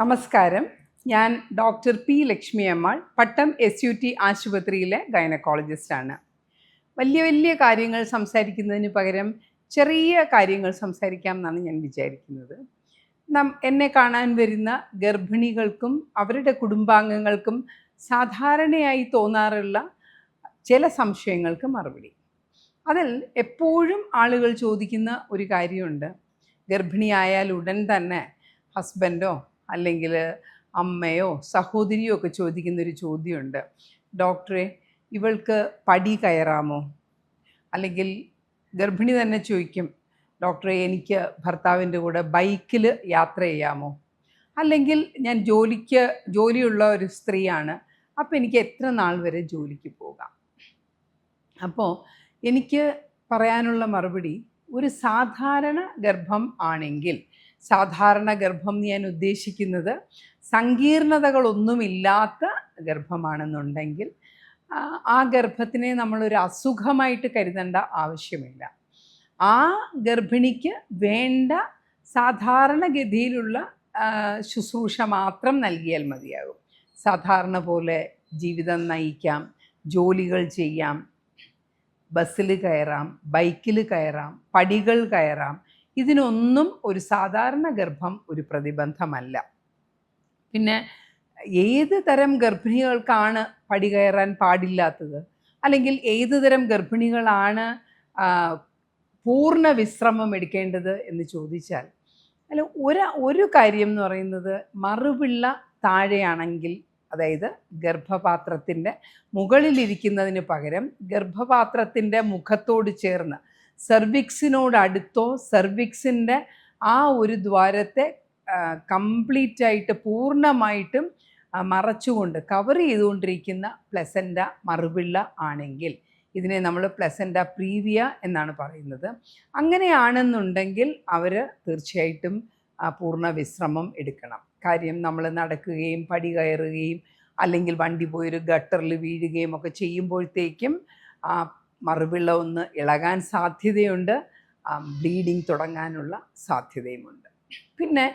നമസ്കാരം. ഞാൻ doctor P Lakshmi Ammal, പട്ടം SUT ആശുപത്രിയിലെ ഗൈനക്കോളജിസ്റ്റാണ്. വലിയ വലിയ കാര്യങ്ങൾ സംസാരിക്കുന്നതിന് പകരം ചെറിയ കാര്യങ്ങൾ സംസാരിക്കാം എന്നാണ് ഞാൻ വിചാരിക്കുന്നത്. എന്നെ കാണാൻ വരുന്ന ഗർഭിണികൾക്കും അവരുടെ കുടുംബാംഗങ്ങൾക്കും സാധാരണയായി തോന്നാറുള്ള ചില സംശയങ്ങൾക്ക് മറുപടി. അതിൽ എപ്പോഴും ആളുകൾ ചോദിക്കുന്ന ഒരു കാര്യമുണ്ട്. ഗർഭിണിയായാൽ ഉടൻ തന്നെ ഹസ്ബൻഡോ അല്ലെങ്കിൽ അമ്മയോ സഹോദരിയോ ഒക്കെ ചോദിക്കുന്നൊരു ചോദ്യമുണ്ട്. ഡോക്ടറെ, ഇവൾക്ക് പടി കയറാമോ? അല്ലെങ്കിൽ ഗർഭിണി തന്നെ ചോദിക്കും, ഡോക്ടറെ എനിക്ക് ഭർത്താവിൻ്റെ കൂടെ ബൈക്കിൽ യാത്ര ചെയ്യാമോ? അല്ലെങ്കിൽ ഞാൻ ജോലിയുള്ള ഒരു സ്ത്രീയാണ്, അപ്പോൾ എനിക്ക് എത്ര നാൾ വരെ ജോലിക്ക് പോകാം? അപ്പോൾ എനിക്ക് പറയാനുള്ള മറുപടി, ഒരു സാധാരണ ഗർഭം ആണെങ്കിൽ, സാധാരണ ഗർഭം ഞാൻ ഉദ്ദേശിക്കുന്നത് സങ്കീർണതകളൊന്നുമില്ലാത്ത ഗർഭമാണെന്നുണ്ടെങ്കിൽ ആ ഗർഭത്തിനെ നമ്മളൊരു അസുഖമായിട്ട് കരുതേണ്ട ആവശ്യമില്ല. ആ ഗർഭിണിക്ക് വേണ്ട സാധാരണഗതിയിലുള്ള ശുശ്രൂഷ മാത്രം നൽകിയാൽ മതിയാകും. സാധാരണ പോലെ ജീവിതം നയിക്കാം, ജോലികൾ ചെയ്യാം, ബസ്സിൽ കയറാം, ബൈക്കിൽ കയറാം, പടികൾ കയറാം. ഇതിനൊന്നും ഒരു സാധാരണ ഗർഭം ഒരു പ്രതിബന്ധമല്ല. പിന്നെ ഏത് തരം ഗർഭിണികൾക്കാണ് പടി കയറാൻ പാടില്ലാത്തത്? അല്ലെങ്കിൽ ഏത് തരം ഗർഭിണികളാണ് പൂർണ്ണ വിശ്രമം എടുക്കേണ്ടത് എന്ന് ചോദിച്ചാൽ, അല്ല, ഒരു കാര്യം എന്ന് പറയുന്നത്, മറുപിള്ള താഴെയാണെങ്കിൽ, അതായത് ഗർഭപാത്രത്തിൻ്റെ മുകളിലിരിക്കുന്നതിന് പകരം ഗർഭപാത്രത്തിൻ്റെ മുഖത്തോട് ചേർന്ന് സെർവിക്സിനോടടുത്തോ സെർവിക്സിൻ്റെ ആ ഒരു ദ്വാരത്തെ കംപ്ലീറ്റായിട്ട് പൂർണ്ണമായിട്ടും മറച്ചുകൊണ്ട് കവർ ചെയ്തുകൊണ്ടിരിക്കുന്ന പ്ലസൻ്റ മറുപിള്ള ആണെങ്കിൽ ഇതിനെ നമ്മൾ പ്ലസൻ്റ പ്രീവിയ എന്നാണ് പറയുന്നത്. അങ്ങനെയാണെന്നുണ്ടെങ്കിൽ അവർ തീർച്ചയായിട്ടും പൂർണ്ണ വിശ്രമം എടുക്കണം. കാര്യം, നമ്മൾ നടക്കുകയും പടി കയറുകയും അല്ലെങ്കിൽ വണ്ടി പോയൊരു ഗട്ടറിൽ വീഴുകയും ഒക്കെ ചെയ്യുമ്പോഴത്തേക്കും മറുപിള്ള ഒന്ന് ഇളകാൻ സാധ്യതയുണ്ട്, ബ്ലീഡിങ് തുടങ്ങാനുള്ള സാധ്യതയുമുണ്ട്. പിന്നെ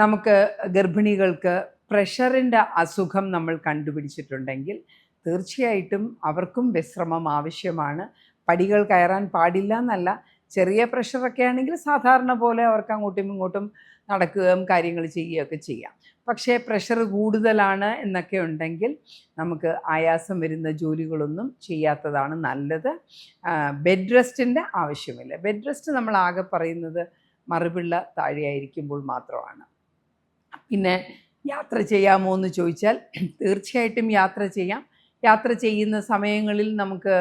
നമുക്ക് ഗർഭിണികൾക്ക് പ്രഷറിൻ്റെ അസുഖം നമ്മൾ കണ്ടുപിടിച്ചിട്ടുണ്ടെങ്കിൽ തീർച്ചയായിട്ടും അവർക്കും വിശ്രമം ആവശ്യമാണ്. പടികൾ കയറാൻ പാടില്ല എന്നല്ല, ചെറിയ പ്രഷറൊക്കെ ആണെങ്കിൽ സാധാരണ പോലെ അവർക്ക് അങ്ങോട്ടും ഇങ്ങോട്ടും നടക്കുകയും കാര്യങ്ങൾ ചെയ്യുകയൊക്കെ ചെയ്യാം. പക്ഷേ പ്രഷർ കൂടുതലാണ് എന്നൊക്കെ ഉണ്ടെങ്കിൽ നമുക്ക് ആയാസം വരുന്ന ജോലികളൊന്നും ചെയ്യാത്തതാണ് നല്ലത്. ബെഡ് റെസ്റ്റിൻ്റെ ആവശ്യമില്ല. ബെഡ് റെസ്റ്റ് നമ്മൾ ആകെ പറയുന്നത് മറുപിള്ള താഴെയായിരിക്കുമ്പോൾ മാത്രമാണ്. പിന്നെ യാത്ര ചെയ്യാമോ എന്ന് ചോദിച്ചാൽ തീർച്ചയായിട്ടും യാത്ര ചെയ്യാം. യാത്ര ചെയ്യുന്ന സമയങ്ങളിൽ നമുക്ക്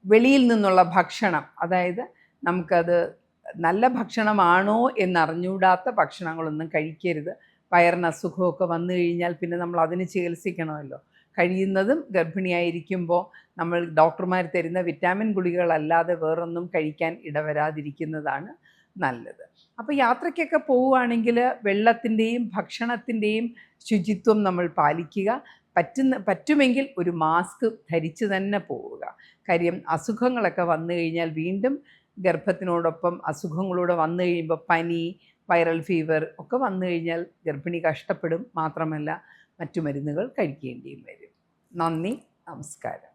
വെളിയിൽ നിന്നുള്ള ഭക്ഷണം, അതായത് നമുക്കത് നല്ല ഭക്ഷണമാണോ എന്നറിഞ്ഞൂടാത്ത ഭക്ഷണങ്ങളൊന്നും കഴിക്കരുത്. വയറിന് അസുഖമൊക്കെ വന്നു കഴിഞ്ഞാൽ പിന്നെ നമ്മൾ അതിന് ചികിത്സിക്കണമല്ലോ. കഴിയുന്നതും ഗർഭിണിയായിരിക്കുമ്പോൾ നമ്മൾ ഡോക്ടർമാർ തരുന്ന വിറ്റാമിൻ ഗുളികകളല്ലാതെ വേറൊന്നും കഴിക്കാൻ ഇടവരാതിരിക്കുന്നതാണ് നല്ലത്. അപ്പോൾ യാത്രയ്ക്കൊക്കെ പോവുകയാണെങ്കിൽ വെള്ളത്തിൻ്റെയും ഭക്ഷണത്തിൻ്റെയും ശുചിത്വം നമ്മൾ പാലിക്കുക. പറ്റുമെങ്കിൽ ഒരു മാസ്ക് ധരിച്ച് തന്നെ പോവുക. കാര്യം, അസുഖങ്ങളൊക്കെ വന്നു കഴിഞ്ഞാൽ വീണ്ടും ഗർഭത്തിനോടൊപ്പം അസുഖങ്ങളൂടെ വന്നു കഴിയുമ്പോൾ പനി, വൈറൽ ഫീവർ ഒക്കെ വന്നു കഴിഞ്ഞാൽ ഗർഭിണി കഷ്ടപ്പെടും. മാത്രമല്ല മറ്റു മരുന്നുകൾ കഴിക്കേണ്ടിയും വരും. നന്ദി, നമസ്കാരം.